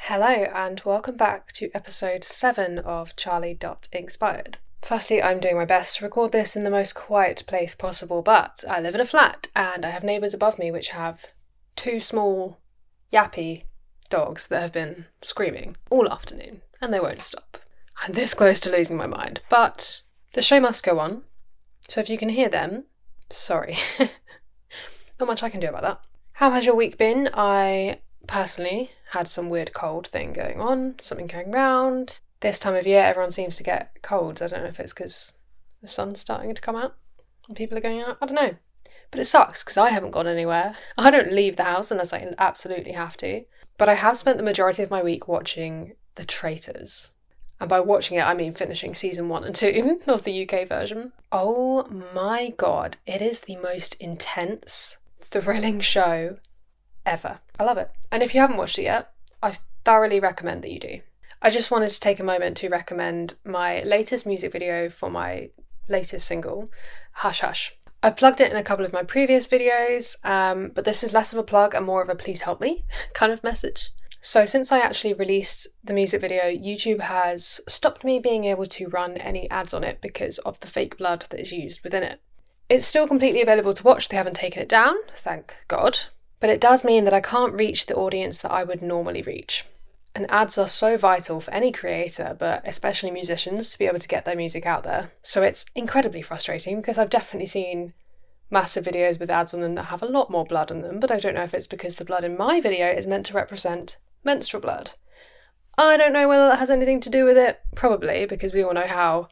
Hello and welcome back to episode 7 of Charlie.inkspired. Firstly, I'm doing my best to record this in the most quiet place possible, but I live in a flat and I have neighbours above me which have two small, yappy dogs that have been screaming all afternoon and they won't stop. I'm this close to losing my mind, but the show must go on, so if you can hear them, sorry. Not much I can do about that. How has your week been? I personally had some weird cold thing going on, something going round. This time of year, everyone seems to get colds. I don't know if it's because the sun's starting to come out and people are going out. I don't know. But it sucks because I haven't gone anywhere. I don't leave the house unless I absolutely have to. But I have spent the majority of my week watching The Traitors. And by watching it, I mean finishing season 1 and 2 of the UK version. Oh my god, it is the most intense, thrilling show ever. I love it. And if you haven't watched it yet, I thoroughly recommend that you do. I just wanted to take a moment to recommend my latest music video for my latest single, Hush Hush. I've plugged it in a couple of my previous videos, but this is less of a plug and more of a please help me kind of message. So since I actually released the music video, YouTube has stopped me being able to run any ads on it because of the fake blood that is used within it. It's still completely available to watch, they haven't taken it down, thank God. But it does mean that I can't reach the audience that I would normally reach. And ads are so vital for any creator, but especially musicians, to be able to get their music out there. So it's incredibly frustrating because I've definitely seen massive videos with ads on them that have a lot more blood on them, but I don't know if it's because the blood in my video is meant to represent menstrual blood. I don't know whether that has anything to do with it. Probably, because we all know how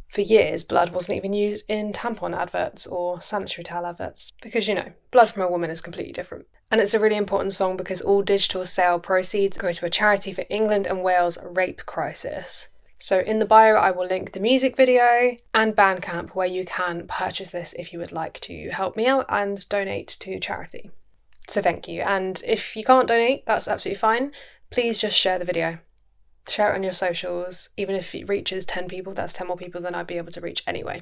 for years, blood wasn't even used in tampon adverts or sanitary towel adverts because, blood from a woman is completely different. And it's a really important song because all digital sale proceeds go to a charity for England and Wales rape crisis. So in the bio, I will link the music video and Bandcamp where you can purchase this if you would like to help me out and donate to charity. So thank you. And if you can't donate, that's absolutely fine. Please just share the video. Share it on your socials. Even if it reaches 10 people, that's 10 more people than I'd be able to reach anyway.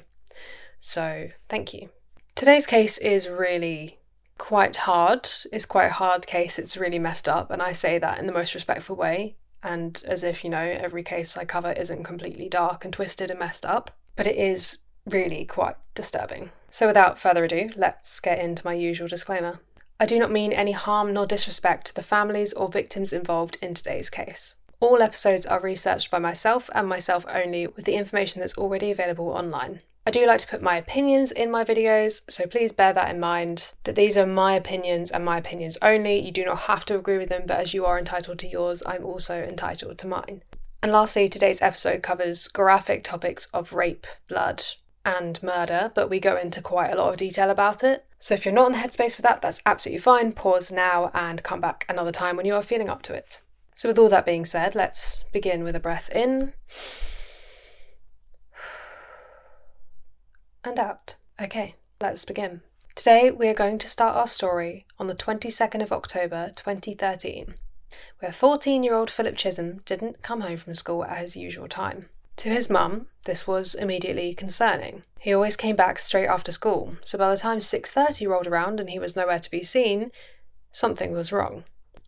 So thank you. Today's case is really quite hard. It's quite a hard case. It's really messed up. And I say that in the most respectful way. And as if, every case I cover isn't completely dark and twisted and messed up. But it is really quite disturbing. So without further ado, let's get into my usual disclaimer. I do not mean any harm nor disrespect to the families or victims involved in today's case. All episodes are researched by myself and myself only with the information that's already available online. I do like to put my opinions in my videos, so please bear that in mind, that these are my opinions and my opinions only. You do not have to agree with them, but as you are entitled to yours, I'm also entitled to mine. And lastly, today's episode covers graphic topics of rape, blood, and murder, but we go into quite a lot of detail about it. So if you're not in the headspace for that, that's absolutely fine. Pause now and come back another time when you are feeling up to it. So with all that being said, let's begin with a breath in and out. Okay, let's begin. Today we are going to start our story on the 22nd of October 2013, where 14-year-old Philip Chisholm didn't come home from school at his usual time. To his mum, this was immediately concerning. He always came back straight after school, so by the time 6:30 rolled around and he was nowhere to be seen, something was wrong.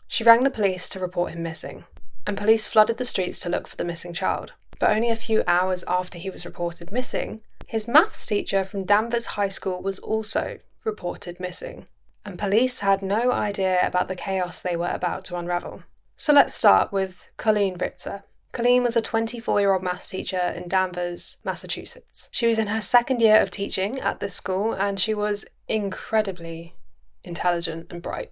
She rang the police to report him missing, and police flooded the streets to look for the missing child. But only a few hours after he was reported missing, his maths teacher from Danvers High School was also reported missing, and police had no idea about the chaos they were about to unravel. So let's start with Colleen Ritzer. Colleen was a 24-year-old maths teacher in Danvers, Massachusetts. She was in her second year of teaching at this school, and she was incredibly intelligent and bright.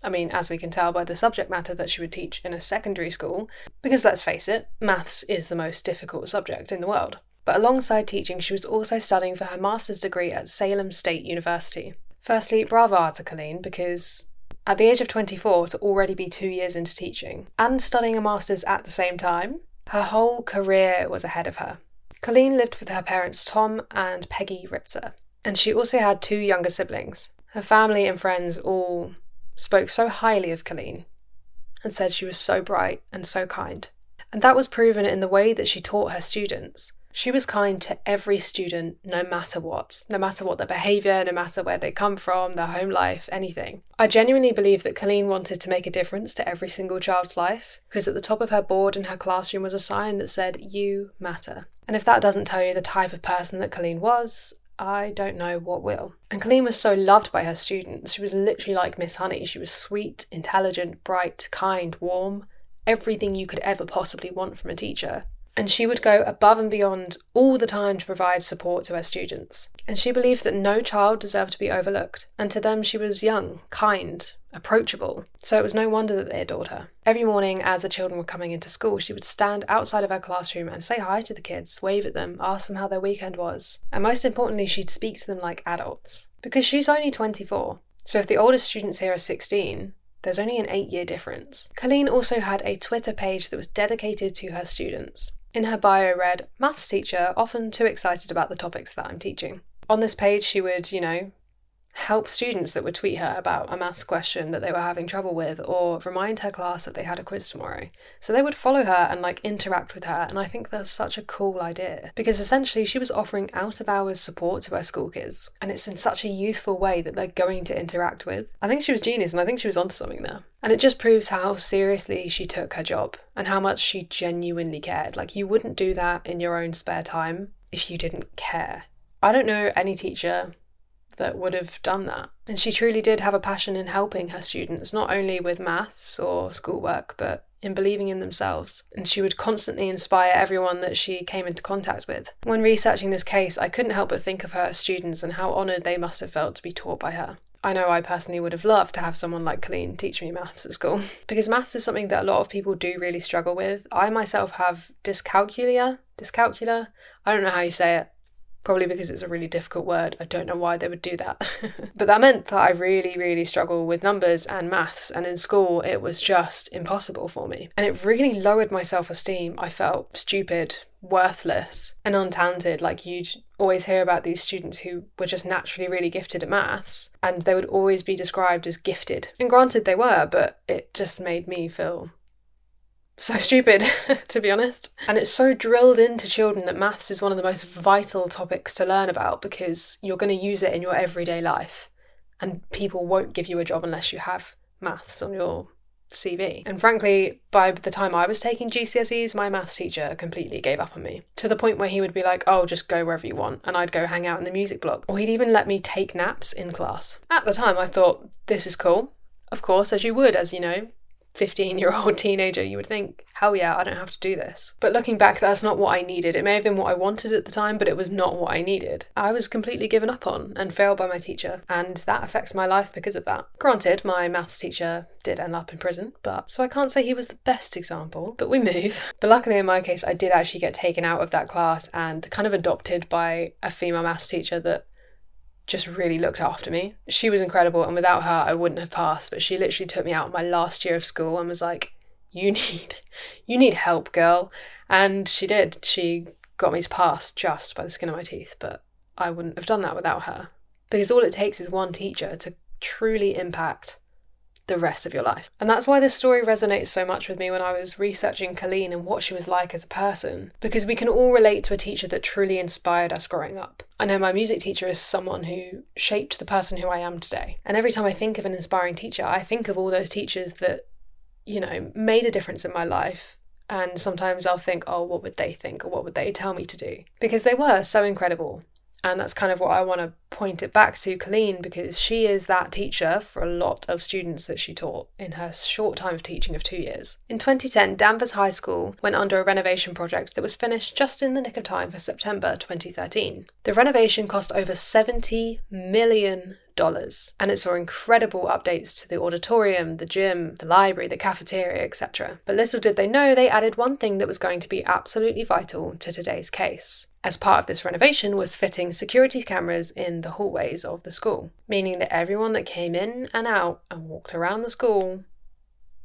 I mean, as we can tell by the subject matter that she would teach in a secondary school, because let's face it, maths is the most difficult subject in the world. But alongside teaching, she was also studying for her master's degree at Salem State University. Firstly, bravo to Colleen, because at the age of 24, to already be 2 years into teaching and studying a master's at the same time, her whole career was ahead of her. Colleen lived with her parents Tom and Peggy Ritzer, and she also had 2 younger siblings. Her family and friends all spoke so highly of Colleen and said she was so bright and so kind. And that was proven in the way that she taught her students. She was kind to every student, no matter what their behaviour, no matter where they come from, their home life, anything. I genuinely believe that Colleen wanted to make a difference to every single child's life, because at the top of her board in her classroom was a sign that said, "You matter." And if that doesn't tell you the type of person that Colleen was, I don't know what will. And Colleen was so loved by her students. She was literally like Miss Honey. She was sweet, intelligent, bright, kind, warm, everything you could ever possibly want from a teacher. And she would go above and beyond all the time to provide support to her students. And she believed that no child deserved to be overlooked. And to them, she was young, kind, approachable. So it was no wonder that they adored her. Every morning, as the children were coming into school, she would stand outside of her classroom and say hi to the kids, wave at them, ask them how their weekend was. And most importantly, she'd speak to them like adults. Because she's only 24. So if the oldest students here are 16, there's only an 8-year difference. Colleen also had a Twitter page that was dedicated to her students. In her bio read, "Maths teacher, often too excited about the topics that I'm teaching." On this page, she would, help students that would tweet her about a maths question that they were having trouble with, or remind her class that they had a quiz tomorrow. So they would follow her and interact with her, and I think that's such a cool idea, because essentially she was offering out of hours support to her school kids, and it's in such a youthful way that they're going to interact with. I think she was genius, and I think she was onto something there. And it just proves how seriously she took her job and how much she genuinely cared. You wouldn't do that in your own spare time if you didn't care. I don't know any teacher that would have done that. And she truly did have a passion in helping her students, not only with maths or schoolwork, but in believing in themselves. And she would constantly inspire everyone that she came into contact with. When researching this case, I couldn't help but think of her students and how honoured they must have felt to be taught by her. I know I personally would have loved to have someone like Colleen teach me maths at school, because maths is something that a lot of people do really struggle with. I myself have dyscalculia? I don't know how you say it. Probably because it's a really difficult word. I don't know why they would do that. But that meant that I really, really struggle with numbers and maths, and in school it was just impossible for me. And it really lowered my self-esteem. I felt stupid, worthless, and untalented. You'd always hear about these students who were just naturally really gifted at maths, and they would always be described as gifted. And granted they were, but it just made me feel so stupid, to be honest. And it's so drilled into children that maths is one of the most vital topics to learn about, because you're going to use it in your everyday life, and people won't give you a job unless you have maths on your CV. And frankly, by the time I was taking GCSEs, my maths teacher completely gave up on me, to the point where he would be like, "Oh, just go wherever you want," and I'd go hang out in the music block, or he'd even let me take naps in class. At the time I thought, this is cool. Of course, as you would, as 15-year-old teenager, you would think, hell yeah, I don't have to do this. But looking back, that's not what I needed. It may have been what I wanted at the time, but it was not what I needed. I was completely given up on and failed by my teacher, and that affects my life because of that. Granted, my maths teacher did end up in prison, so I can't say he was the best example, but we move. But luckily in my case, I did actually get taken out of that class and kind of adopted by a female maths teacher that just really looked after me. She was incredible, and without her I wouldn't have passed, but she literally took me out my last year of school and was like, you need help, girl. And she did. She got me to pass just by the skin of my teeth, but I wouldn't have done that without her, because all it takes is one teacher to truly impact the rest of your life. And that's why this story resonates so much with me when I was researching Colleen and what she was like as a person, because we can all relate to a teacher that truly inspired us growing up. I know my music teacher is someone who shaped the person who I am today. And every time I think of an inspiring teacher, I think of all those teachers that, made a difference in my life. And sometimes I'll think, oh, what would they think, or what would they tell me to do? Because they were so incredible. And that's kind of what I want to point it back to Colleen, because she is that teacher for a lot of students that she taught in her short time of teaching of 2 years. In 2010, Danvers High School went under a renovation project that was finished just in the nick of time for September 2013. The renovation cost over $70 million, and it saw incredible updates to the auditorium, the gym, the library, the cafeteria, etc. But little did they know, they added one thing that was going to be absolutely vital to today's case. As part of this renovation was fitting security cameras in the hallways of the school, meaning that everyone that came in and out and walked around the school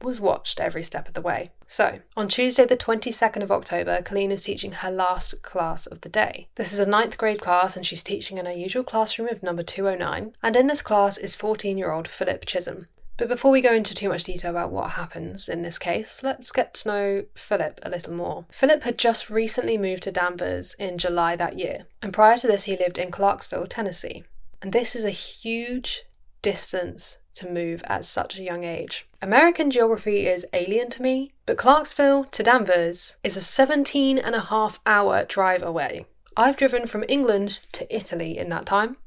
was watched every step of the way. So, on Tuesday the 22nd of October, Colleen is teaching her last class of the day. This is a 9th grade class, and she's teaching in her usual classroom of number 209, and in this class is 14-year-old Philip Chisholm. But before we go into too much detail about what happens in this case, let's get to know Philip a little more. Philip had just recently moved to Danvers in July that year, and prior to this he lived in Clarksville, Tennessee. And this is a huge distance to move at such a young age. American geography is alien to me, but Clarksville to Danvers is a 17.5-hour drive away. I've driven from England to Italy in that time,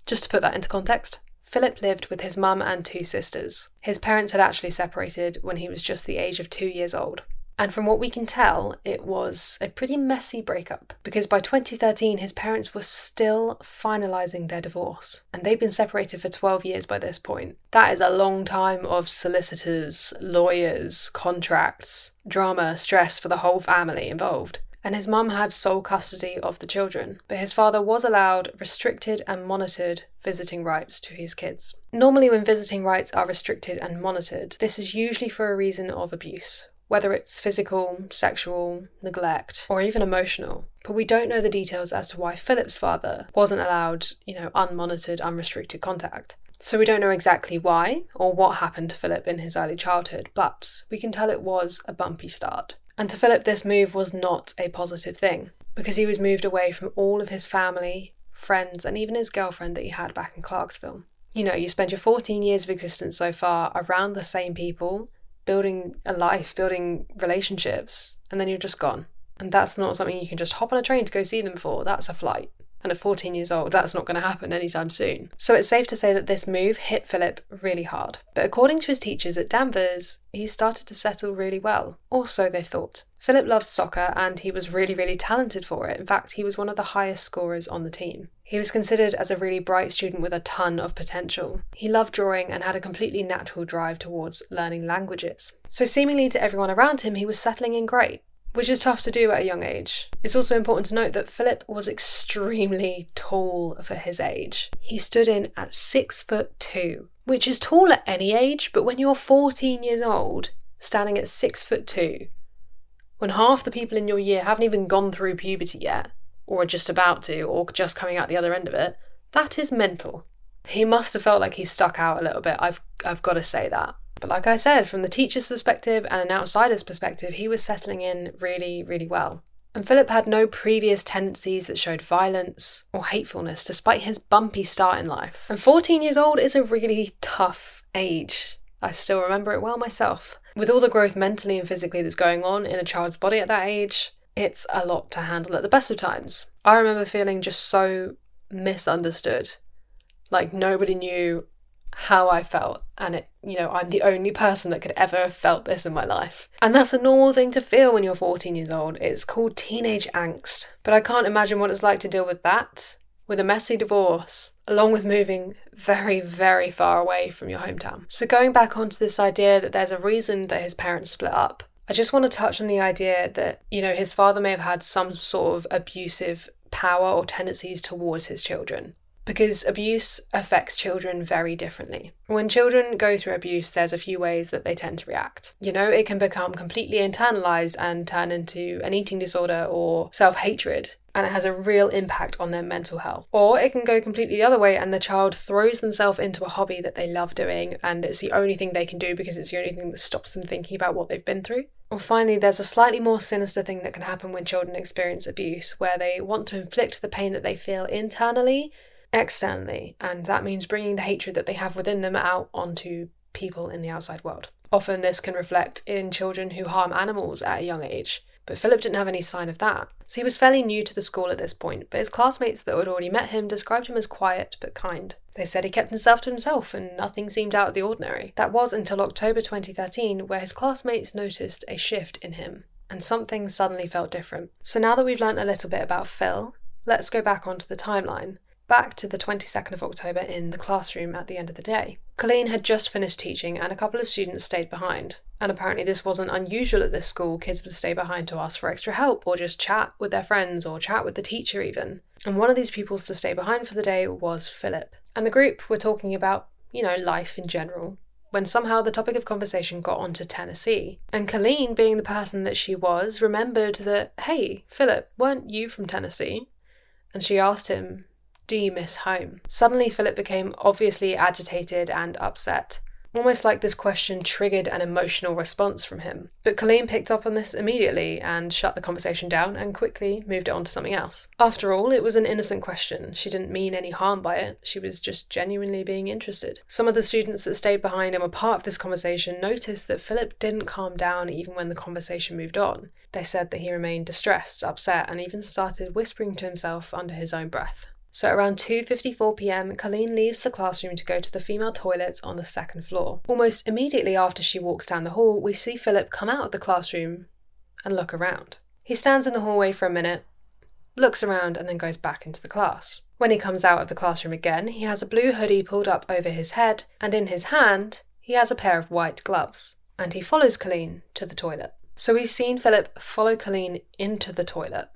just to put that into context. Philip lived with his mum and 2 sisters. His parents had actually separated when he was just the age of 2 years old. And from what we can tell, it was a pretty messy breakup, because by 2013 his parents were still finalising their divorce, and they'd been separated for 12 years by this point. That is a long time of solicitors, lawyers, contracts, drama, stress for the whole family involved. And his mum had sole custody of the children, but his father was allowed restricted and monitored visiting rights to his kids. Normally when visiting rights are restricted and monitored, this is usually for a reason of abuse, whether it's physical, sexual, neglect, or even emotional. But we don't know the details as to why Philip's father wasn't allowed, unmonitored, unrestricted contact. So we don't know exactly why or what happened to Philip in his early childhood, but we can tell it was a bumpy start. And to Philip, this move was not a positive thing, because he was moved away from all of his family, friends, and even his girlfriend that he had back in Clarksville. You spend your 14 years of existence so far around the same people, building a life, building relationships, and then you're just gone. And that's not something you can just hop on a train to go see them for. That's a flight. And at 14 years old, that's not going to happen anytime soon. So it's safe to say that this move hit Philip really hard. But according to his teachers at Danvers, he started to settle really well. Or so they thought. Philip loved soccer and he was really, really talented for it. In fact, he was one of the highest scorers on the team. He was considered as a really bright student with a ton of potential. He loved drawing and had a completely natural drive towards learning languages. So seemingly to everyone around him, he was settling in great, which is tough to do at a young age. It's also important to note that Philip was extremely tall for his age. He stood in at 6'2", which is tall at any age, but when you're 14 years old, standing at 6'2", when half the people in your year haven't even gone through puberty yet, or are just about to, or just coming out the other end of it, that is mental. He must have felt like he stuck out a little bit, I've got to say that. But like I said, from the teacher's perspective and an outsider's perspective, he was settling in really, really well. And Philip had no previous tendencies that showed violence or hatefulness, despite his bumpy start in life. And 14 years old is a really tough age. I still remember it well myself. With all the growth mentally and physically that's going on in a child's body at that age, it's a lot to handle at the best of times. I remember feeling just so misunderstood. Like nobody knew how I felt, and I'm the only person that could ever have felt this in my life. And that's a normal thing to feel when you're 14 years old. It's called teenage angst. But I can't imagine what it's like to deal with that, with a messy divorce, along with moving very, very far away from your hometown. So going back onto this idea that there's a reason that his parents split up, I just want to touch on the idea that, his father may have had some sort of abusive power or tendencies towards his children. Because abuse affects children very differently. When children go through abuse, there's a few ways that they tend to react. It can become completely internalized and turn into an eating disorder or self-hatred, and it has a real impact on their mental health. Or it can go completely the other way and the child throws themselves into a hobby that they love doing and it's the only thing they can do because it's the only thing that stops them thinking about what they've been through. Or finally, there's a slightly more sinister thing that can happen when children experience abuse, where they want to inflict the pain that they feel internally externally, and that means bringing the hatred that they have within them out onto people in the outside world. Often this can reflect in children who harm animals at a young age, but Philip didn't have any sign of that. So he was fairly new to the school at this point, but his classmates that had already met him described him as quiet but kind. They said he kept himself to himself and nothing seemed out of the ordinary. That was until October 2013, where his classmates noticed a shift in him, and something suddenly felt different. So now that we've learnt a little bit about Phil, let's go back onto the timeline. Back to the 22nd of October in the classroom at the end of the day. Colleen had just finished teaching and a couple of students stayed behind. And apparently this wasn't unusual at this school. Kids would stay behind to ask for extra help or just chat with their friends or chat with the teacher even. And one of these pupils to stay behind for the day was Philip. And the group were talking about, life in general, when somehow the topic of conversation got onto Tennessee. And Colleen, being the person that she was, remembered that, hey, Philip, weren't you from Tennessee? And she asked him, do you miss home? Suddenly, Philip became obviously agitated and upset. almost like this question triggered an emotional response from him. But Colleen picked up on this immediately and shut the conversation down and quickly moved it on to something else. After all, it was an innocent question. She didn't mean any harm by it. She was just genuinely being interested. Some of the students that stayed behind and were part of this conversation noticed that Philip didn't calm down even when the conversation moved on. They said that he remained distressed, upset, and even started whispering to himself under his own breath. So around 2:54 p.m, Colleen leaves the classroom to go to the female toilet on the second floor. Almost immediately after she walks down the hall, we see Philip come out of the classroom and look around. He stands in the hallway for a minute, looks around, and then goes back into the class. When he comes out of the classroom again, he has a blue hoodie pulled up over his head, and in his hand, he has a pair of white gloves. And he follows Colleen to the toilet. So we've seen Philip follow Colleen into the toilet.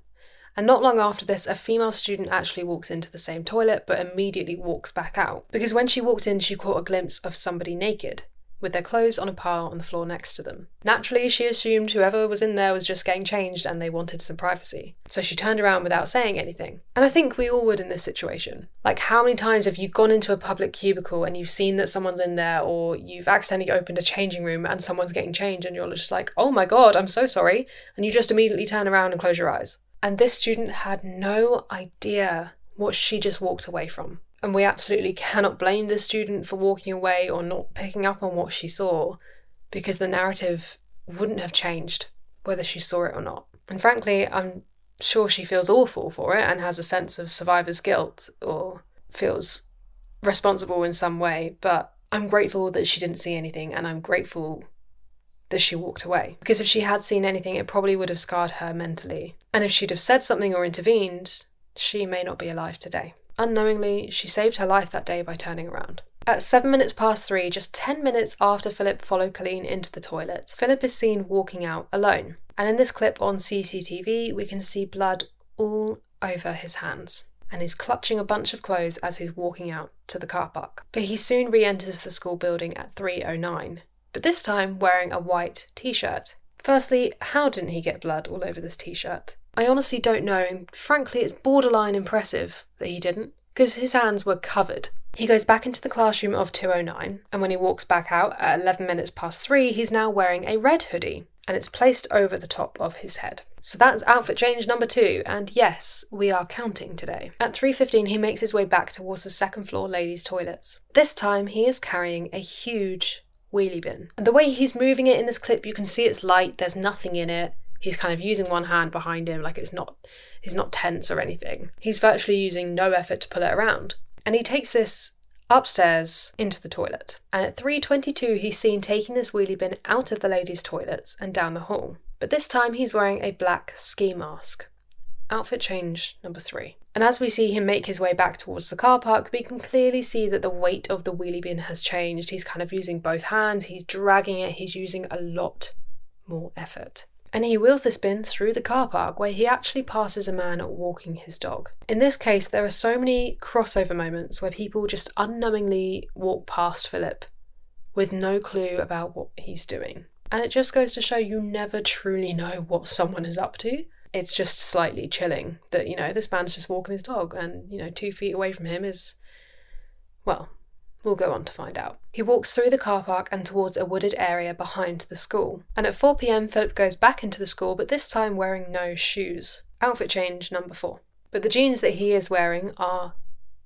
And not long after this, a female student actually walks into the same toilet, but immediately walks back out. Because when she walked in, she caught a glimpse of somebody naked, with their clothes on a pile on the floor next to them. Naturally, she assumed whoever was in there was just getting changed and they wanted some privacy. So she turned around without saying anything. And I think we all would in this situation. Like, how many times have you gone into a public cubicle and you've seen that someone's in there, or you've accidentally opened a changing room and someone's getting changed and you're just like, oh my god, I'm so sorry, and you just immediately turn around and close your eyes. And this student had no idea what she just walked away from. And we absolutely cannot blame this student for walking away or not picking up on what she saw, because the narrative wouldn't have changed whether she saw it or not. And frankly, I'm sure she feels awful for it and has a sense of survivor's guilt or feels responsible in some way, but I'm grateful that she didn't see anything, and I'm grateful that she walked away. Because if she had seen anything, it probably would have scarred her mentally. And if she'd have said something or intervened, she may not be alive today. Unknowingly, she saved her life that day by turning around. At 3:07, just 10 minutes after Philip followed Colleen into the toilet, Philip is seen walking out alone. And in this clip on CCTV, we can see blood all over his hands. And he's clutching a bunch of clothes as he's walking out to the car park. But he soon re-enters the school building at 3:09. But this time wearing a white t-shirt. Firstly, how didn't he get blood all over this t-shirt? I honestly don't know, and frankly it's borderline impressive that he didn't, because his hands were covered. He goes back into the classroom of 2:09, and when he walks back out at 3:11, he's now wearing a red hoodie, and it's placed over the top of his head. So that's outfit change number 2, and yes, we are counting today. At 3:15, he makes his way back towards the second floor ladies' toilets. This time, he is carrying a huge wheelie bin. And the way he's moving it in this clip, you can see it's light, there's nothing in it. He's kind of using one hand behind him, like he's not tense or anything. He's virtually using no effort to pull it around. And he takes this upstairs into the toilet. And at 3:22, he's seen taking this wheelie bin out of the ladies' toilets and down the hall. But this time he's wearing a black ski mask. Outfit change number 3. And as we see him make his way back towards the car park, we can clearly see that the weight of the wheelie bin has changed. He's kind of using both hands, he's dragging it, he's using a lot more effort. And he wheels this bin through the car park, where he actually passes a man walking his dog. In this case, there are so many crossover moments where people just unknowingly walk past Philip with no clue about what he's doing. And it just goes to show you never truly know what someone is up to. It's just slightly chilling that, this man's just walking his dog and, 2 feet away from him is, well, we'll go on to find out. He walks through the car park and towards a wooded area behind the school. And at 4 p.m, Philip goes back into the school, but this time wearing no shoes. Outfit change number 4. But the jeans that he is wearing are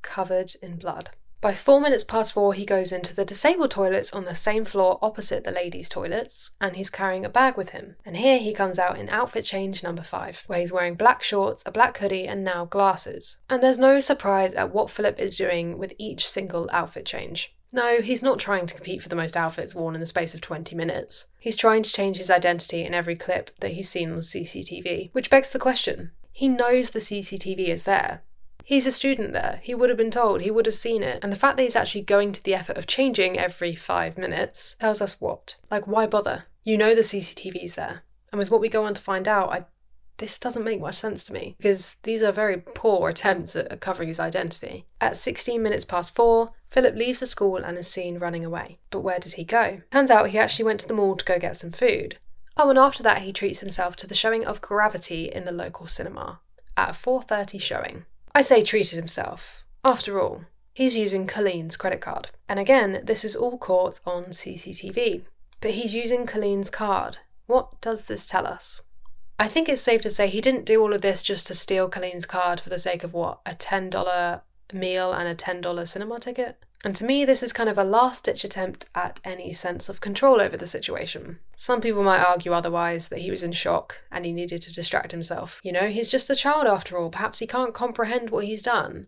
covered in blood. By 4:04, he goes into the disabled toilets on the same floor opposite the ladies' toilets, and he's carrying a bag with him. And here he comes out in outfit change number 5, where he's wearing black shorts, a black hoodie, and now glasses. And there's no surprise at what Philip is doing with each single outfit change. No, he's not trying to compete for the most outfits worn in the space of 20 minutes. He's trying to change his identity in every clip that he's seen on CCTV, which begs the question. He knows the CCTV is there. He's a student there. He would have been told. He would have seen it. And the fact that he's actually going to the effort of changing every 5 minutes tells us what? Like, why bother? You know the CCTV's there. And with what we go on to find out, this doesn't make much sense to me, because these are very poor attempts at covering his identity. At 4:16, Philip leaves the school and is seen running away. But where did he go? Turns out he actually went to the mall to go get some food. Oh, and after that he treats himself to the showing of Gravity in the local cinema at a 4:30 showing. I say treated himself. After all, He's using Colleen's credit card. And again, this is all caught on CCTV. But he's using Colleen's card. What does this tell us? I think it's safe to say he didn't do all of this just to steal Colleen's card for the sake of what? A $10 meal and a $10 cinema ticket? And to me, this is kind of a last-ditch attempt at any sense of control over the situation. Some people might argue otherwise, that he was in shock and he needed to distract himself. You know, he's just a child after all. Perhaps he can't comprehend what he's done.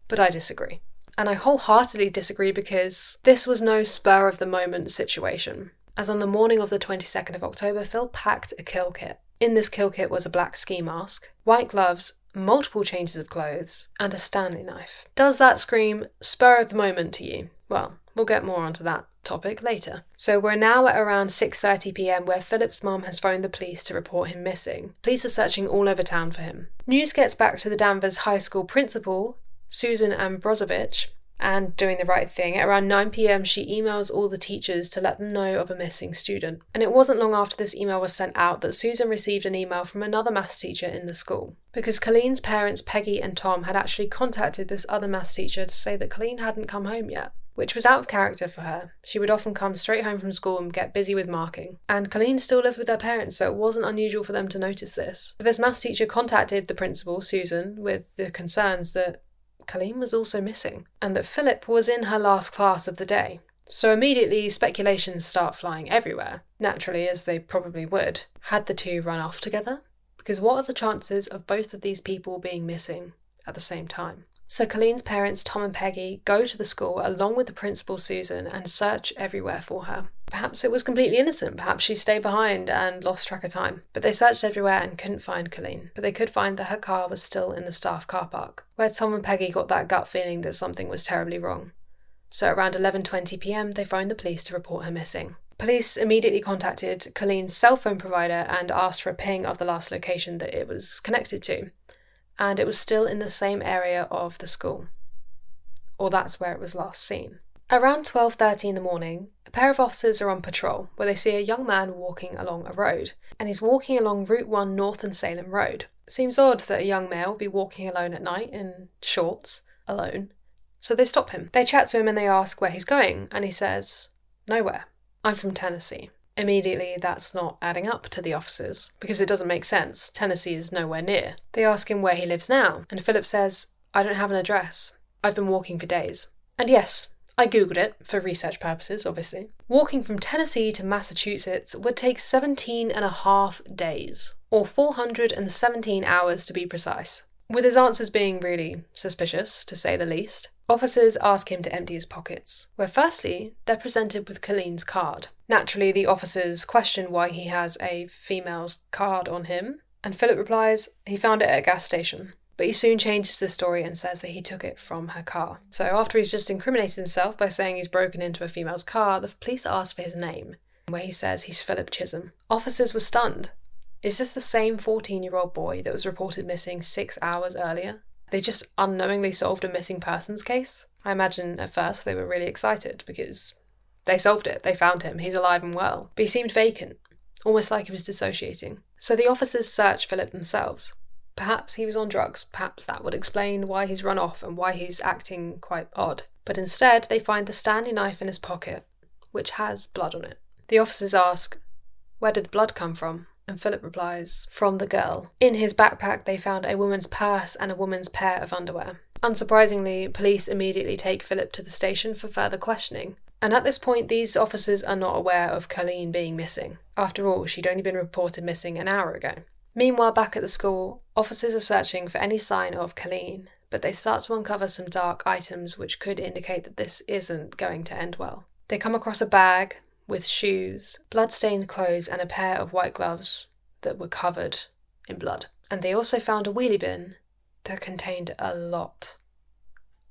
But I disagree. And I wholeheartedly disagree because this was no spur-of-the-moment situation. As on the morning of the 22nd of October, Phil packed a kill kit. In this kill kit was a black ski mask, white gloves, multiple changes of clothes, and a Stanley knife. Does that scream spur of the moment to you? Well, we'll get more onto that topic later. So we're now at around 6:30 p.m. where Philip's mum has phoned the police to report him missing. Police are searching all over town for him. News gets back to the Danvers High School principal, Susan Ambrozovich, and doing the right thing. At around 9 p.m, she emails all the teachers to let them know of a missing student. And it wasn't long after this email was sent out that Susan received an email from another maths teacher in the school. Because Colleen's parents, Peggy and Tom, had actually contacted this other maths teacher to say that Colleen hadn't come home yet, which was out of character for her. She would often come straight home from school and get busy with marking. And Colleen still lived with her parents, so it wasn't unusual for them to notice this. But this maths teacher contacted the principal, Susan, with the concerns that Colleen was also missing, and that Philip was in her last class of the day. So immediately speculations start flying everywhere, naturally as they probably would. Had the two run off together? Because what are the chances of both of these people being missing at the same time? So Colleen's parents, Tom and Peggy, go to the school along with the principal, Susan, and search everywhere for her. Perhaps it was completely innocent, perhaps she stayed behind and lost track of time. But they searched everywhere and couldn't find Colleen. But they could find that her car was still in the staff car park, where Tom and Peggy got that gut feeling that something was terribly wrong. So around 11:20 p.m, they phoned the police to report her missing. Police immediately contacted Colleen's cell phone provider and asked for a ping of the last location that it was connected to. And it was still in the same area of the school. Or that's where it was last seen. Around 12:30 in the morning, a pair of officers are on patrol where they see a young man walking along a road, and he's walking along Route 1 North and Salem Road. It seems odd that a young male would be walking alone at night in shorts, alone. So they stop him. They chat to him and they ask where he's going, and he says, "Nowhere. I'm from Tennessee." Immediately, that's not adding up to the officers, because it doesn't make sense. Tennessee is nowhere near. They ask him where he lives now, and Philip says, "I don't have an address. I've been walking for days." And yes, I googled it, for research purposes, obviously. Walking from Tennessee to Massachusetts would take 17.5 days, or 417 hours to be precise. With his answers being really suspicious, to say the least, officers ask him to empty his pockets, where firstly, they're presented with Colleen's card. Naturally, the officers question why he has a female's card on him, and Philip replies he found it at a gas station. But he soon changes the story and says that he took it from her car. So after he's just incriminated himself by saying he's broken into a female's car, the police ask for his name, where he says he's Philip Chisholm. Officers were stunned. Is this the same 14-year-old boy that was reported missing 6 hours earlier? They just unknowingly solved a missing persons case? I imagine at first they were really excited because they solved it, they found him, he's alive and well. But he seemed vacant, almost like he was dissociating. So the officers search Philip themselves. Perhaps he was on drugs, perhaps that would explain why he's run off and why he's acting quite odd. But instead they find the Stanley knife in his pocket, which has blood on it. The officers ask, "Where did the blood come from?" And Philip replies, "From the girl." In his backpack they found a woman's purse and a woman's pair of underwear. Unsurprisingly, police immediately take Philip to the station for further questioning. And at this point, these officers are not aware of Colleen being missing. After all, she'd only been reported missing an hour ago. Meanwhile, back at the school, officers are searching for any sign of Colleen, but they start to uncover some dark items which could indicate that this isn't going to end well. They come across a bag with shoes, blood-stained clothes, and a pair of white gloves that were covered in blood. And they also found a wheelie bin that contained a lot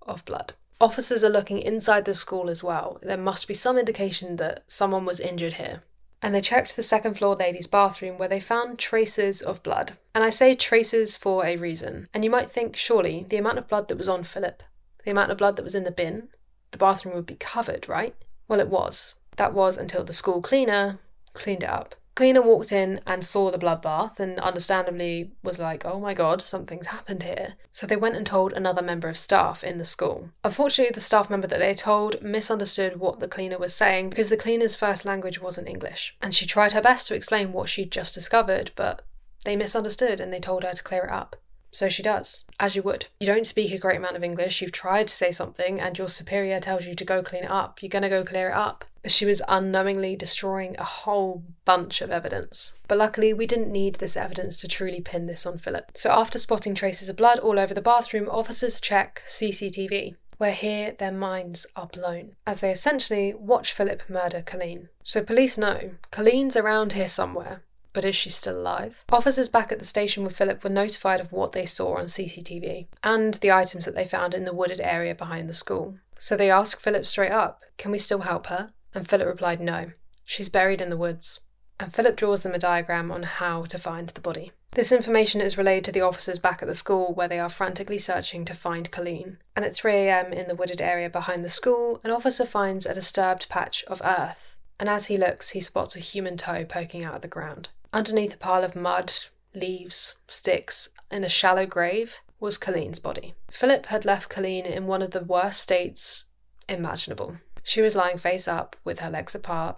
of blood. Officers are looking inside the school as well. There must be some indication that someone was injured here. And they checked the second-floor ladies' bathroom where they found traces of blood. And I say traces for a reason. And you might think, surely, the amount of blood that was on Philip, the amount of blood that was in the bin, the bathroom would be covered, right? Well, it was. That was until the school cleaner cleaned it up. Cleaner walked in and saw the bloodbath and understandably was like, oh my god, something's happened here. So they went and told another member of staff in the school. Unfortunately, the staff member that they told misunderstood what the cleaner was saying because the cleaner's first language wasn't English. And she tried her best to explain what she'd just discovered, but they misunderstood and they told her to clear it up. So she does, as you would. You don't speak a great amount of English, you've tried to say something and your superior tells you to go clean it up. You're going to go clear it up. But she was unknowingly destroying a whole bunch of evidence. But luckily, we didn't need this evidence to truly pin this on Philip. So after spotting traces of blood all over the bathroom, officers check CCTV, where here their minds are blown, as they essentially watch Philip murder Colleen. So police know Colleen's around here somewhere. But is she still alive? Officers back at the station with Philip were notified of what they saw on CCTV and the items that they found in the wooded area behind the school. So they asked Philip straight up, can we still help her? And Philip replied no, she's buried in the woods. And Philip draws them a diagram on how to find the body. This information is relayed to the officers back at the school where they are frantically searching to find Colleen. And at 3 a.m. in the wooded area behind the school, an officer finds a disturbed patch of earth. And as he looks, he spots a human toe poking out of the ground. Underneath a pile of mud, leaves, sticks, in a shallow grave was Colleen's body. Philip had left Colleen in one of the worst states imaginable. She was lying face up with her legs apart,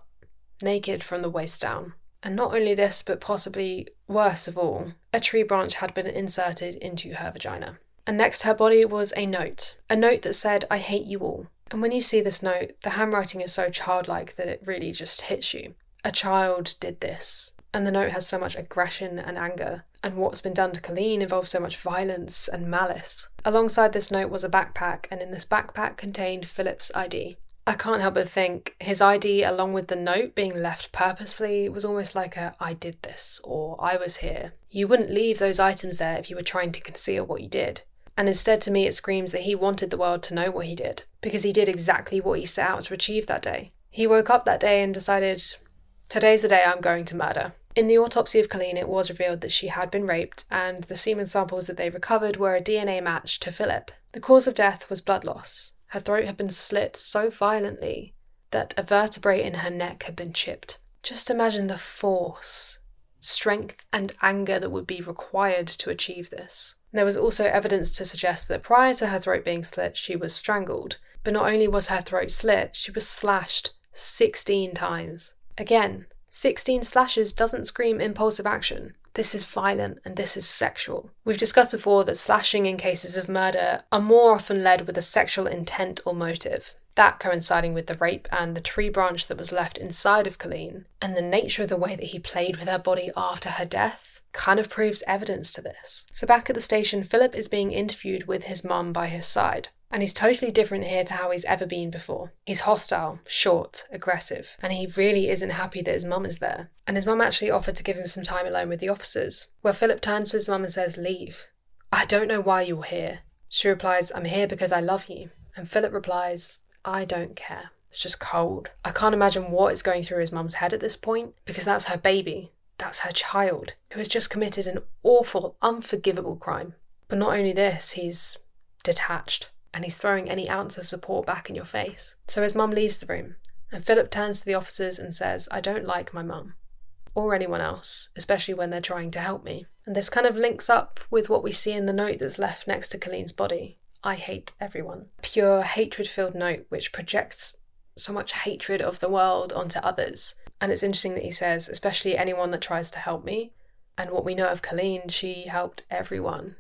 naked from the waist down. And not only this, but possibly worst of all, a tree branch had been inserted into her vagina. And next to her body was a note that said, I hate you all. And when you see this note, the handwriting is so childlike that it really just hits you. A child did this. And the note has so much aggression and anger, and what's been done to Colleen involves so much violence and malice. Alongside this note was a backpack, and in this backpack contained Philip's ID. I can't help but think his ID, along with the note being left purposefully, was almost like a I did this, or I was here. You wouldn't leave those items there if you were trying to conceal what you did. And instead, to me, it screams that he wanted the world to know what he did, because he did exactly what he set out to achieve that day. He woke up that day and decided, today's the day I'm going to murder. In the autopsy of Colleen, it was revealed that she had been raped, and the semen samples that they recovered were a DNA match to Philip. The cause of death was blood loss. Her throat had been slit so violently that a vertebrae in her neck had been chipped. Just imagine the force, strength, and anger that would be required to achieve this. There was also evidence to suggest that prior to her throat being slit, she was strangled. But not only was her throat slit, she was slashed 16 times. Again, 16 slashes doesn't scream impulsive action. This is violent and this is sexual. We've discussed before that slashing in cases of murder are more often led with a sexual intent or motive. That coinciding with the rape and the tree branch that was left inside of Colleen, and the nature of the way that he played with her body after her death, kind of proves evidence to this. So back at the station, Philip is being interviewed with his mum by his side. And he's totally different here to how he's ever been before. He's hostile, short, aggressive, and he really isn't happy that his mum is there. And his mum actually offered to give him some time alone with the officers, where Philip turns to his mum and says, leave. I don't know why you're here. She replies, I'm here because I love you. And Philip replies, I don't care. It's just cold. I can't imagine what is going through his mum's head at this point, because that's her baby. That's her child, who has just committed an awful, unforgivable crime. But not only this, he's detached. And he's throwing any ounce of support back in your face. So his mum leaves the room, and Philip turns to the officers and says, I don't like my mum, or anyone else, especially when they're trying to help me. And this kind of links up with what we see in the note that's left next to Colleen's body. I hate everyone. Pure hatred-filled note which projects so much hatred of the world onto others. And it's interesting that he says, especially anyone that tries to help me. And what we know of Colleen, she helped everyone.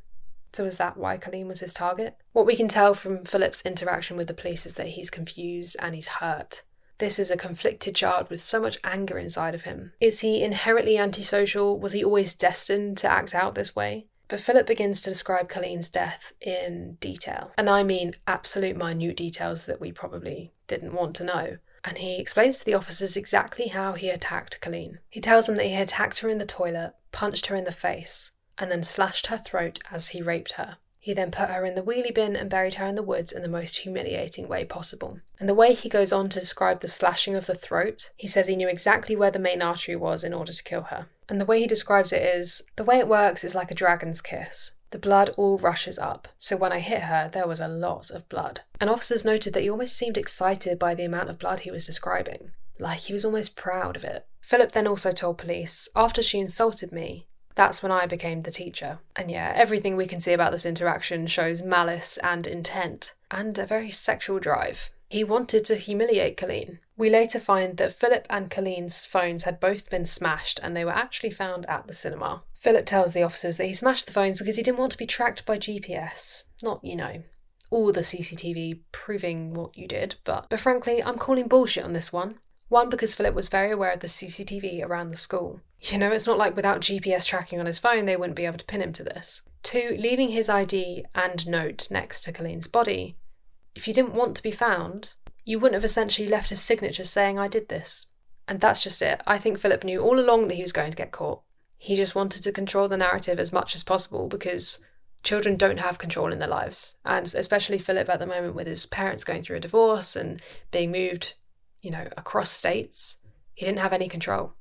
So is that why Colleen was his target? What we can tell from Philip's interaction with the police is that he's confused and he's hurt. This is a conflicted child with so much anger inside of him. Is he inherently antisocial? Was he always destined to act out this way? But Philip begins to describe Colleen's death in detail. And I mean absolute minute details that we probably didn't want to know. And he explains to the officers exactly how he attacked Colleen. He tells them that he attacked her in the toilet, punched her in the face, and then slashed her throat as he raped her. He then put her in the wheelie bin and buried her in the woods in the most humiliating way possible. And the way he goes on to describe the slashing of the throat, he says he knew exactly where the main artery was in order to kill her. And the way he describes it is, the way it works is like a dragon's kiss. The blood all rushes up, so when I hit her, there was a lot of blood. And officers noted that he almost seemed excited by the amount of blood he was describing. like he was almost proud of it. Philip then also told police, after she insulted me, that's when I became the teacher. And yeah, everything we can see about this interaction shows malice and intent, and a very sexual drive. He wanted to humiliate Colleen. We later find that Philip and Colleen's phones had both been smashed, and they were actually found at the cinema. Philip tells the officers that he smashed the phones because he didn't want to be tracked by GPS. Not, all the CCTV proving what you did, but frankly, I'm calling bullshit on this one. One, because Philip was very aware of the CCTV around the school. It's not like without GPS tracking on his phone, they wouldn't be able to pin him to this. 2, leaving his ID and note next to Colleen's body. If you didn't want to be found, you wouldn't have essentially left a signature saying I did this. And that's just it. I think Philip knew all along that he was going to get caught. He just wanted to control the narrative as much as possible because children don't have control in their lives. And especially Philip at the moment with his parents going through a divorce and being moved, across states, he didn't have any control.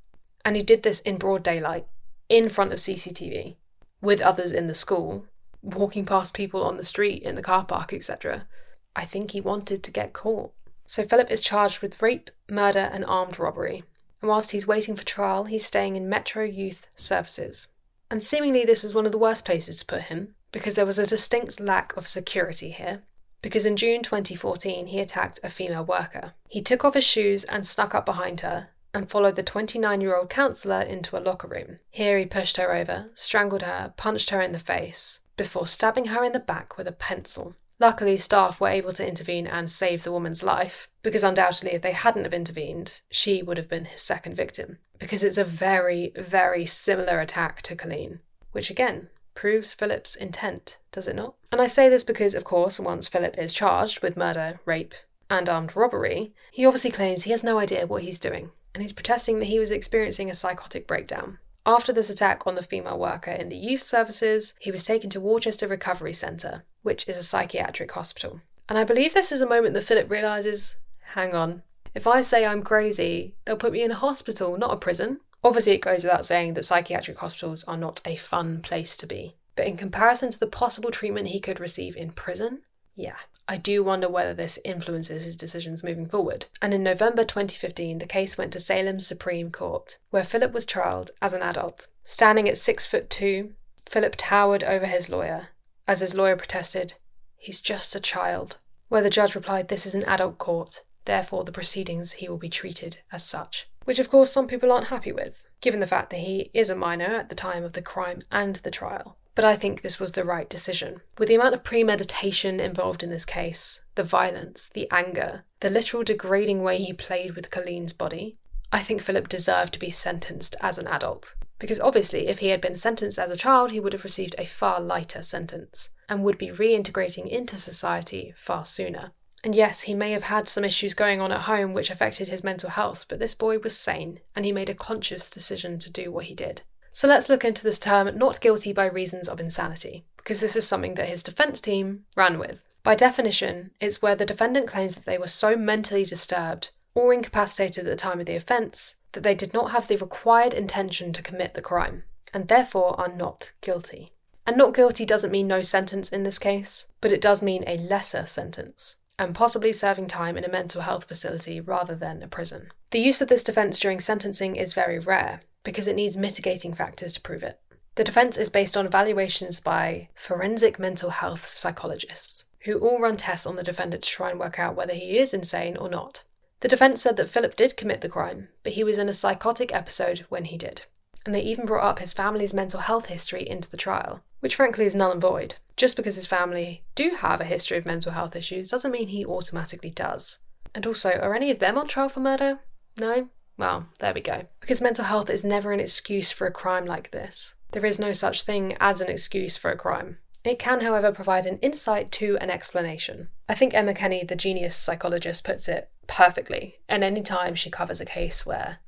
And he did this in broad daylight, in front of CCTV, with others in the school, walking past people on the street, in the car park, etc. I think he wanted to get caught. So Philip is charged with rape, murder and armed robbery. And whilst he's waiting for trial, he's staying in Metro Youth Services. And seemingly this was one of the worst places to put him, because there was a distinct lack of security here. Because in June 2014, he attacked a female worker. He took off his shoes and snuck up behind her and followed the 29-year-old counsellor into a locker room. Here he pushed her over, strangled her, punched her in the face, before stabbing her in the back with a pencil. Luckily, staff were able to intervene and save the woman's life, because undoubtedly if they hadn't have intervened, she would have been his second victim. Because it's a very, very similar attack to Colleen, which again, proves Philip's intent, does it not? And I say this because, of course, once Philip is charged with murder, rape, and armed robbery, he obviously claims he has no idea what he's doing, and he's protesting that he was experiencing a psychotic breakdown. After this attack on the female worker in the youth services, he was taken to Worcester Recovery Centre, which is a psychiatric hospital. And I believe this is a moment that Philip realises, hang on, if I say I'm crazy, they'll put me in a hospital, not a prison. Obviously, it goes without saying that psychiatric hospitals are not a fun place to be. But in comparison to the possible treatment he could receive in prison, yeah, I do wonder whether this influences his decisions moving forward. And in November 2015, the case went to Salem's Supreme Court, where Philip was trialled as an adult. Standing at 6'2", Philip towered over his lawyer. As his lawyer protested, "He's just a child." Where the judge replied, "This is an adult court, therefore the proceedings he will be treated as such." Which of course some people aren't happy with, given the fact that he is a minor at the time of the crime and the trial. But I think this was the right decision. With the amount of premeditation involved in this case, the violence, the anger, the literal degrading way he played with Colleen's body, I think Philip deserved to be sentenced as an adult. Because obviously, if he had been sentenced as a child, he would have received a far lighter sentence and would be reintegrating into society far sooner. And yes, he may have had some issues going on at home which affected his mental health, but this boy was sane and he made a conscious decision to do what he did. So let's look into this term, not guilty by reasons of insanity, because this is something that his defence team ran with. By definition, it's where the defendant claims that they were so mentally disturbed or incapacitated at the time of the offence that they did not have the required intention to commit the crime, and therefore are not guilty. And not guilty doesn't mean no sentence in this case, but it does mean a lesser sentence, and possibly serving time in a mental health facility rather than a prison. The use of this defence during sentencing is very rare, because it needs mitigating factors to prove it. The defence is based on evaluations by forensic mental health psychologists, who all run tests on the defendant to try and work out whether he is insane or not. The defence said that Philip did commit the crime, but he was in a psychotic episode when he did. And they even brought up his family's mental health history into the trial, which frankly is null and void. Just because his family do have a history of mental health issues doesn't mean he automatically does. And also, are any of them on trial for murder? No? Well, there we go. Because mental health is never an excuse for a crime like this. There is no such thing as an excuse for a crime. It can, however, provide an insight to an explanation. I think Emma Kenny, the genius psychologist, puts it perfectly, and any time she covers a case where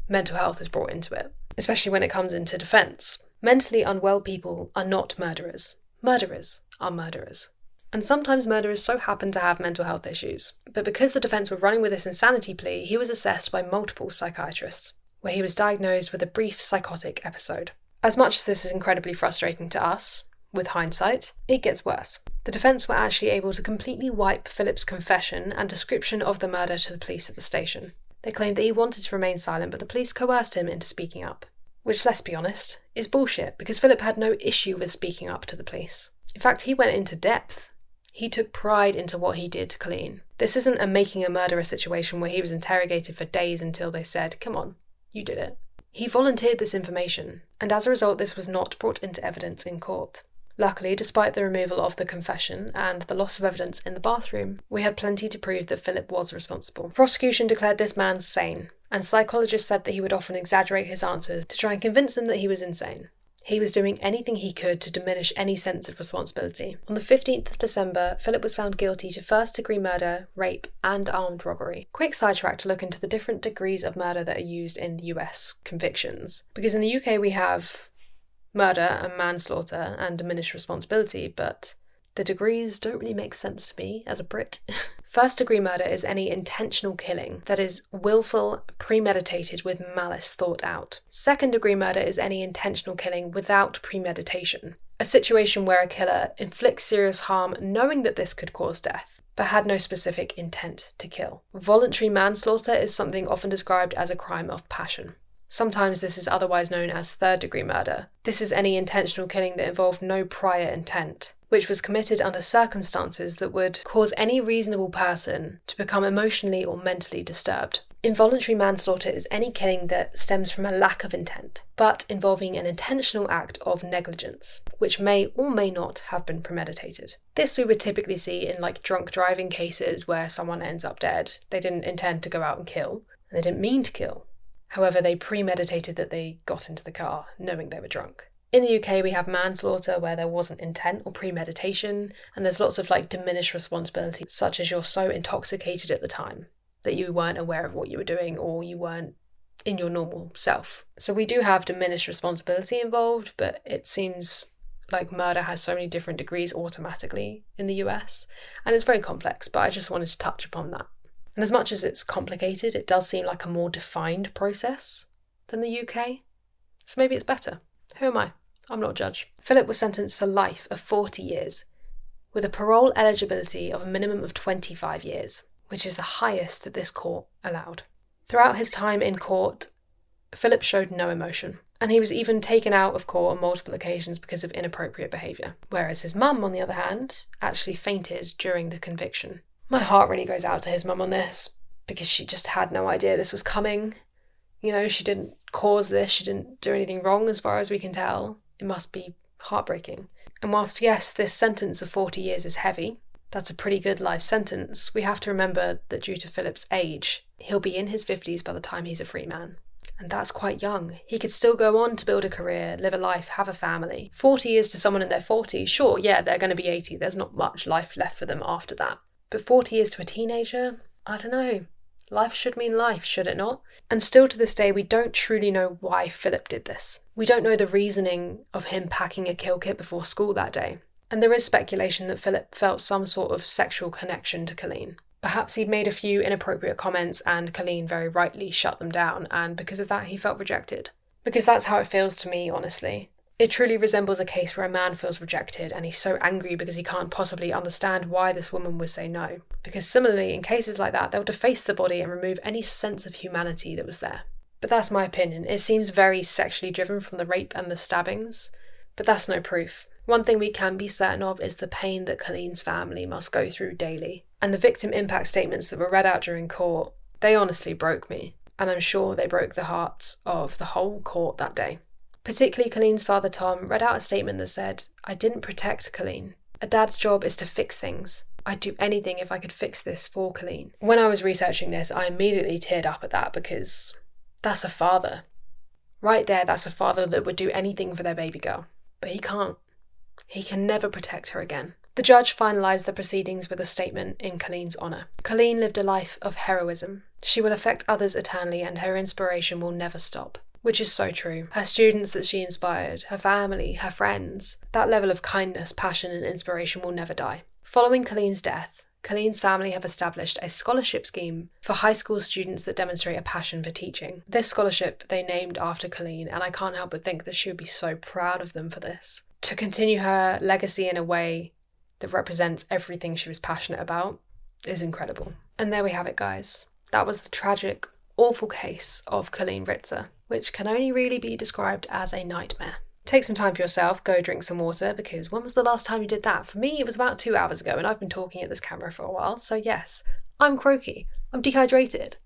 mental health is brought into it, especially when it comes into defence. Mentally unwell people are not murderers. Murderers are murderers. And sometimes murderers so happen to have mental health issues. But because the defence were running with this insanity plea, he was assessed by multiple psychiatrists, where he was diagnosed with a brief psychotic episode. As much as this is incredibly frustrating to us, with hindsight, it gets worse. The defence were actually able to completely wipe Philip's confession and description of the murder to the police at the station. They claimed that he wanted to remain silent, but the police coerced him into speaking up. Which, let's be honest, is bullshit, because Philip had no issue with speaking up to the police. In fact, he went into depth. He took pride into what he did to Colleen. This isn't a making a murderer situation where he was interrogated for days until they said, come on, you did it. He volunteered this information, and as a result this was not brought into evidence in court. Luckily, despite the removal of the confession and the loss of evidence in the bathroom, we had plenty to prove that Philip was responsible. The prosecution declared this man sane, and psychologists said that he would often exaggerate his answers to try and convince them that he was insane. He was doing anything he could to diminish any sense of responsibility. On the 15th of December, Philip was found guilty to first-degree murder, rape, and armed robbery. Quick sidetrack to look into the different degrees of murder that are used in the US convictions. Because in the UK we have murder and manslaughter and diminished responsibility, but the degrees don't really make sense to me as a Brit. First-degree murder is any intentional killing that is willful, premeditated with malice thought out. Second-degree murder is any intentional killing without premeditation. A situation where a killer inflicts serious harm knowing that this could cause death, but had no specific intent to kill. Voluntary manslaughter is something often described as a crime of passion. Sometimes this is otherwise known as third-degree murder. This is any intentional killing that involved no prior intent, which was committed under circumstances that would cause any reasonable person to become emotionally or mentally disturbed. Involuntary manslaughter is any killing that stems from a lack of intent, but involving an intentional act of negligence, which may or may not have been premeditated. This we would typically see in drunk driving cases where someone ends up dead. They didn't intend to go out and kill, and they didn't mean to kill. However, they premeditated that they got into the car knowing they were drunk. In the UK, we have manslaughter where there wasn't intent or premeditation, and there's lots of diminished responsibility, such as you're so intoxicated at the time that you weren't aware of what you were doing or you weren't in your normal self. So we do have diminished responsibility involved, but it seems like murder has so many different degrees automatically in the US, and it's very complex, but I just wanted to touch upon that. And as much as it's complicated, it does seem like a more defined process than the UK, so maybe it's better. Who am I? I'm not a judge. Philip was sentenced to life of 40 years, with a parole eligibility of a minimum of 25 years, which is the highest that this court allowed. Throughout his time in court, Philip showed no emotion, and he was even taken out of court on multiple occasions because of inappropriate behaviour, whereas his mum, on the other hand, actually fainted during the conviction. My heart really goes out to his mum on this, because she just had no idea this was coming. She didn't cause this, she didn't do anything wrong as far as we can tell. It must be heartbreaking. And whilst, yes, this sentence of 40 years is heavy, that's a pretty good life sentence, we have to remember that due to Philip's age, he'll be in his 50s by the time he's a free man. And that's quite young. He could still go on to build a career, live a life, have a family. 40 years to someone in their 40s, sure, yeah, they're going to be 80. There's not much life left for them after that. But 40 years to a teenager? I don't know. Life should mean life, should it not? And still to this day, we don't truly know why Philip did this. We don't know the reasoning of him packing a kill kit before school that day. And there is speculation that Philip felt some sort of sexual connection to Colleen. Perhaps he'd made a few inappropriate comments and Colleen very rightly shut them down, and because of that he felt rejected. Because that's how it feels to me, honestly. It truly resembles a case where a man feels rejected and he's so angry because he can't possibly understand why this woman would say no. Because similarly, in cases like that, they'll deface the body and remove any sense of humanity that was there. But that's my opinion. It seems very sexually driven from the rape and the stabbings, but that's no proof. One thing we can be certain of is the pain that Colleen's family must go through daily. And the victim impact statements that were read out during court, they honestly broke me. And I'm sure they broke the hearts of the whole court that day. Particularly Colleen's father Tom read out a statement that said, "I didn't protect Colleen. A dad's job is to fix things. I'd do anything if I could fix this for Colleen." When I was researching this, I immediately teared up at that because that's a father. Right there, that's a father that would do anything for their baby girl. But he can't. He can never protect her again. The judge finalised the proceedings with a statement in Colleen's honour. Colleen lived a life of heroism. She will affect others eternally and her inspiration will never stop. Which is so true. Her students that she inspired, her family, her friends, that level of kindness, passion and inspiration will never die. Following Colleen's death, Colleen's family have established a scholarship scheme for high school students that demonstrate a passion for teaching. This scholarship they named after Colleen, and I can't help but think that she would be so proud of them for this. To continue her legacy in a way that represents everything she was passionate about is incredible. And there we have it, guys. That was the tragic, awful case of Colleen Ritzer, which can only really be described as a nightmare. Take some time for yourself, go drink some water, because when was the last time you did that? For me, it was about 2 hours ago, and I've been talking at this camera for a while, so yes, I'm croaky, I'm dehydrated.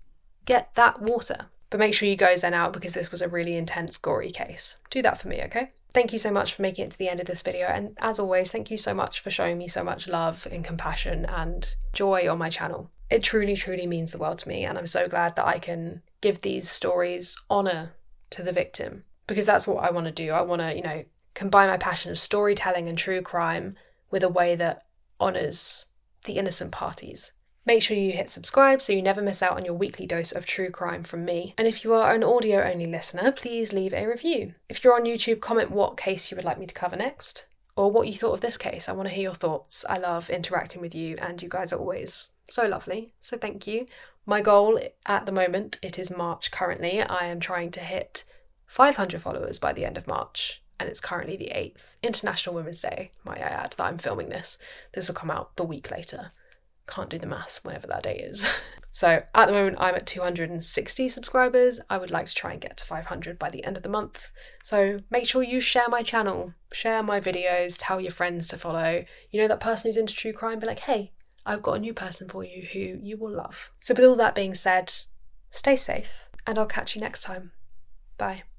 Get that water. But make sure you go zen out, because this was a really intense, gory case. Do that for me, okay? Thank you so much for making it to the end of this video, and as always, thank you so much for showing me so much love and compassion and joy on my channel. It truly, truly means the world to me, and I'm so glad that I can give these stories honour to the victim, because that's what I want to do. I want to, combine my passion of storytelling and true crime with a way that honours the innocent parties. Make sure you hit subscribe so you never miss out on your weekly dose of true crime from me. And if you are an audio-only listener, please leave a review. If you're on YouTube, comment what case you would like me to cover next, or what you thought of this case. I want to hear your thoughts. I love interacting with you, and you guys are always so lovely, so thank you. My goal at the moment, it is March currently, I am trying to hit 500 followers by the end of March, and it's currently the 8th, International Women's Day, might I add, that I'm filming this. This will come out the week later. Can't do the maths whenever that day is. So at the moment I'm at 260 subscribers. I would like to try and get to 500 by the end of the month. So make sure you share my channel, share my videos, tell your friends to follow. You know that person who's into true crime, be like, hey, I've got a new person for you who you will love. So with all that being said, stay safe, and I'll catch you next time. Bye.